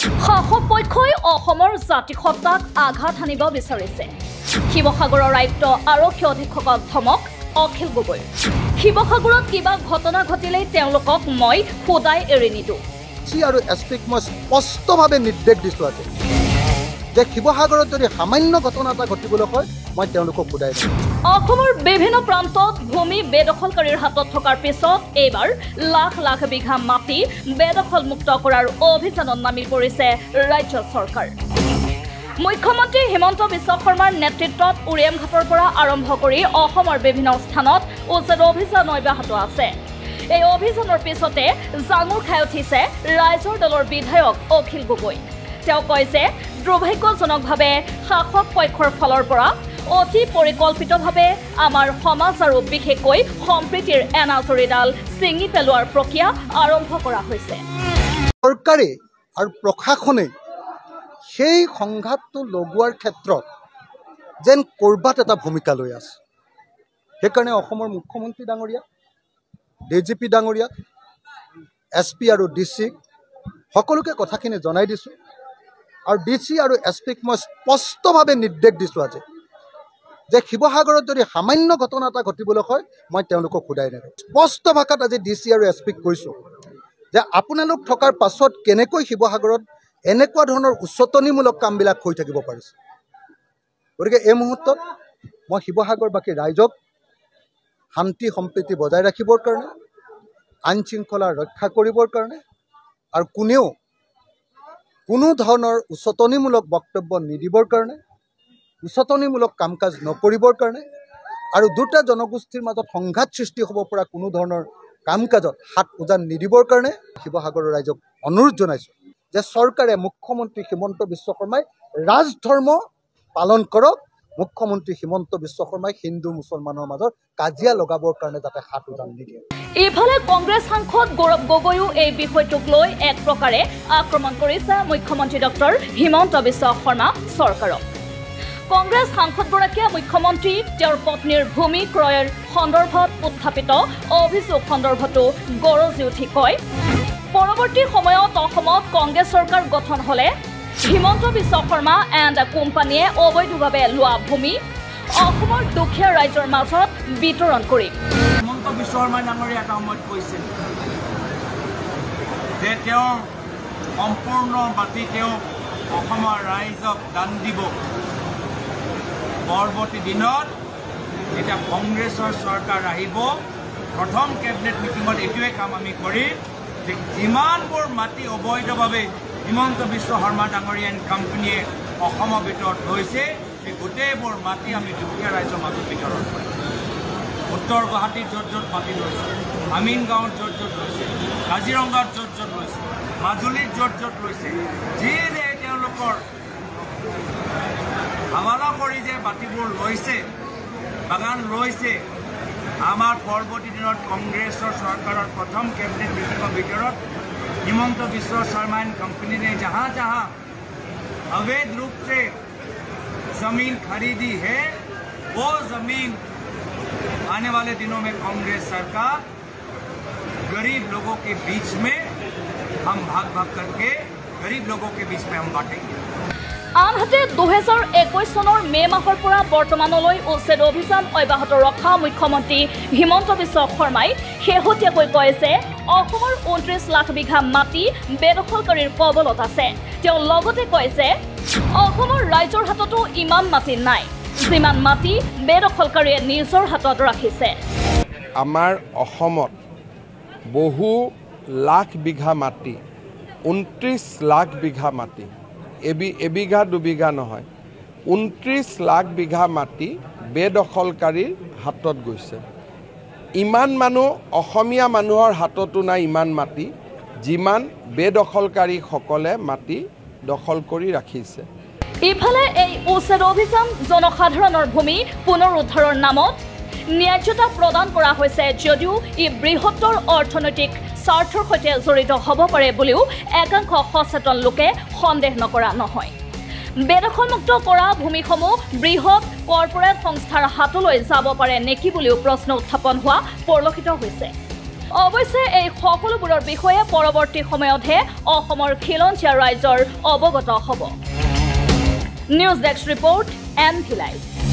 শাসক পক্ষই অসমৰ জাতিসত্তাক আঘাত হানিব বিচাৰিছে। শিৱসাগৰৰ আয়ুক্ত আৰক্ষী অধীক্ষকক ধমক অখিল গগৈ। শিৱসাগৰত কিবা ঘটনা ঘটিলেই তেওঁলোকক মই সদায় এৰি নিদিওঁ। আৰু এছপিক মই স্পষ্টভাৱে নিৰ্দেশ দিছোঁ আজি যে শিৱসাগৰত যদি সামান্য ঘটনা এটা ঘটিবলৈ হয় মই তেওঁলোকক সদায় দিম। অসমৰ বিভিন্ন প্ৰান্তত ভূমি বেদখলকাৰীৰ হাতত থকাৰ পিছত এইবাৰ লাখ লাখ বিঘা মাটি বেদখলমুক্ত কৰাৰ অভিযানত নামি পৰিছে ৰাজ্য চৰকাৰ। মুখ্যমন্ত্ৰী হিমন্ত বিশ্ব শৰ্মাৰ নেতৃত্বত উৰিয়াম ঘাটৰ পৰা আৰম্ভ কৰি অসমৰ বিভিন্ন স্থানত উচ্ছেদ অভিযান অব্যাহত আছে। এই অভিযানৰ পিছতে জাঙুৰ খাই উঠিছে ৰাইজৰ দলৰ বিধায়ক অখিল গগৈ। তেওঁ কয় যে দুৰ্ভাগ্যজনকভাৱে শাসক পক্ষৰ ফালৰ পৰা অতি পৰিকল্পিতভাৱে আমাৰ সমাজ আৰু বিশেষকৈ সম্প্ৰীতিৰ এনাজৰীডাল ছিঙি পেলোৱাৰ প্ৰক্ৰিয়া আৰম্ভ কৰা হৈছে। চৰকাৰে আৰু প্ৰশাসনে সেই সংঘাতটো লগোৱাৰ ক্ষেত্ৰত যেন ক'ৰবাত এটা ভূমিকা লৈ আছে। সেইকাৰণে অসমৰ মুখ্যমন্ত্ৰী ডাঙৰীয়া, ডিজিপি ডাঙৰীয়া, এছপি আৰু ডিচিক সকলোকে কথাখিনি জনাই দিছোঁ। আৰু ডিচি আৰু এছপিক মই স্পষ্টভাৱে নিৰ্দেশ দিছোঁ আজি যে শিৱসাগৰত যদি সামান্য ঘটনা এটা ঘটিবলৈ হয় মই তেওঁলোকক সদায় নিদিওঁ। স্পষ্ট ভাষাত আজি ডিচি আৰু এছপিক কৈছোঁ যে আপোনালোক থকাৰ পাছত কেনেকৈ শিৱসাগৰত এনেকুৱা ধৰণৰ উচতনিমূলক কামবিলাক হৈ থাকিব পাৰিছে। গতিকে এই মুহূৰ্তত মই শিৱসাগৰবাসী ৰাইজক শান্তি সম্প্ৰীতি বজাই ৰাখিবৰ কাৰণে, আইন শৃংখলা ৰক্ষা কৰিবৰ কাৰণে আৰু কোনেও কোনো ধৰণৰ উচতনিমূলক বক্তব্য নিদিবৰ কাৰণে, উচতনিমূলক কাম কাজ নকৰিবৰ কাৰণে আৰু দুটা জনগোষ্ঠীৰ মাজত সংঘাত সৃষ্টি হ'ব পৰা কোনো ধৰণৰ কাম কাজত হাত উজান নিদিবৰ কাৰণে শিৱসাগৰৰ ৰাইজক অনুৰোধ জনাইছোঁ যে চৰকাৰে মুখ্যমন্ত্ৰী হিমন্ত বিশ্ব শৰ্মাই ৰাজধৰ্ম পালন কৰক। মুখ্যমন্ত্ৰী হিমন্ত বিশ্ব শৰ্মাই হিন্দু মুছলমানৰ মাজত কাজিয়া লগাবৰ কাৰণে যাতে হাত উজান নিদিয়ে। ইফালে কংগ্ৰেছ সাংসদ গৌৰৱ গগৈও এই বিষয়টোক লৈ এক প্ৰকাৰে আক্ৰমণ কৰিছে মুখ্যমন্ত্ৰী ডক্টৰ হিমন্ত বিশ্ব শৰ্মা চৰকাৰক। কংগ্ৰেছ সাংসদগৰাকীয়ে মুখ্যমন্ত্ৰী তেওঁৰ পত্নীৰ ভূমি ক্ৰয়ৰ সন্দৰ্ভত উত্থাপিত অভিযোগ সন্দৰ্ভতো গৰজি উঠি কয়, পৰৱৰ্তী সময়ত অসমত কংগ্ৰেছ চৰকাৰ গঠন হ'লে হিমন্ত বিশ্ব শৰ্মা এণ্ড কোম্পানীয়ে অবৈধভাৱে লোৱা ভূমি অসমৰ দুখীয়া ৰাইজৰ মাজত বিতৰণ কৰি হিমন্ত বিশ্ব শৰ্মাই ডাঙৰীয়া এটা সময়ত কৈছিল যে তেওঁৰ সম্পূৰ্ণ মাটি তেওঁ অসমৰ ৰাইজক দান দিব। পৰৱৰ্তী দিনত যেতিয়া কংগ্ৰেছৰ চৰকাৰ আহিব, প্ৰথম কেবিনেট মিটিঙত এইটোৱে কাম আমি কৰিম যে যিমানবোৰ মাটি অবৈধভাৱে হিমন্ত বিশ্ব শৰ্মা ডাঙৰীয়া এণ্ড কোম্পানীয়ে অসমৰ ভিতৰত লৈছে সেই গোটেইবোৰ মাটি আমি দুখীয়া ৰাইজৰ মাজত বিতৰণ কৰিম। উত্তৰ গুৱাহাটীত য'ত য'ত মাটি লৈছে, আমিনগাঁৱত য'ত য'ত লৈছে, কাজিৰঙাত য'ত য'ত লৈছে, মাজুলীত য'ত য'ত লৈছে, যি যে তেওঁলোকৰ হাৱালা কৰি যে মাটিবোৰ লৈছে, বাগান লৈছে, আমাৰ পৰৱৰ্তী দিনত কংগ্ৰেছৰ চৰকাৰৰ প্ৰথম কেবিনেট মিটিঙৰ ভিতৰত हिमंत बिश्व शर्मा एंड कंपनी ने जहाँ जहाँ अवैध रूप से जमीन खरीदी है वो जमीन आने वाले दिनों में कांग्रेस सरकार गरीब लोगों के बीच में हम भाग भाग करके गरीब लोगों के बीच में हम बांटेंगे। আনহাতে 2021 চনৰ মে মাহৰ পৰা বৰ্তমানলৈ উচ্ছেদ অভিযান অব্যাহত ৰখা মুখ্যমন্ত্ৰী হিমন্ত বিশ্ব শৰ্মাই শেহতীয়াকৈ কয় যে অসমৰ 29 লাখ বিঘা মাটি বেদখলকাৰীৰ কবলত আছে। তেওঁ লগতে কয় যে অসমৰ ৰাইজৰ হাততো ইমান মাটি নাই, যিমান মাটি বেদখলকাৰীয়ে নিজৰ হাতত ৰাখিছে। আমাৰ অসমত বহু লাখ বিঘা মাটি, 29 লাখ বিঘা মাটি, এবিঘা দুবিঘা নহয়, 29 লাখ বিঘা মাটি বেদখলকাৰীৰ হাতত গৈছে। ইমান মানুহ অসমীয়া মানুহৰ হাততো নাই ইমান মাটি, যিমান বেদখলকাৰীসকলে মাটি দখল কৰি ৰাখিছে। ইফালে এই উচ্ছেদ অভিযান জনসাধাৰণৰ ভূমি পুনৰুদ্ধাৰৰ নামত ন্যায্যতা প্ৰদান কৰা হৈছে যদিও ই বৃহত্তৰ অৰ্থনৈতিক স্বাৰ্থৰ সৈতে জড়িত হ'ব পাৰে বুলিও একাংশ সচেতন লোকে সন্দেহ নকৰা নহয়। বেদখলমুক্ত কৰা ভূমিসমূহ বৃহৎ কৰ্পোৰেট সংস্থাৰ হাতলৈ যাব পাৰে নেকি বুলিও প্ৰশ্ন উত্থাপন হোৱা পৰিলক্ষিত হৈছে। অৱশ্যে এই সকলোবোৰৰ বিষয়ে পৰৱৰ্তী সময়তহে অসমৰ খিলঞ্জীয়া ৰাইজৰ অৱগত হ'ব। News desk report, NV Live।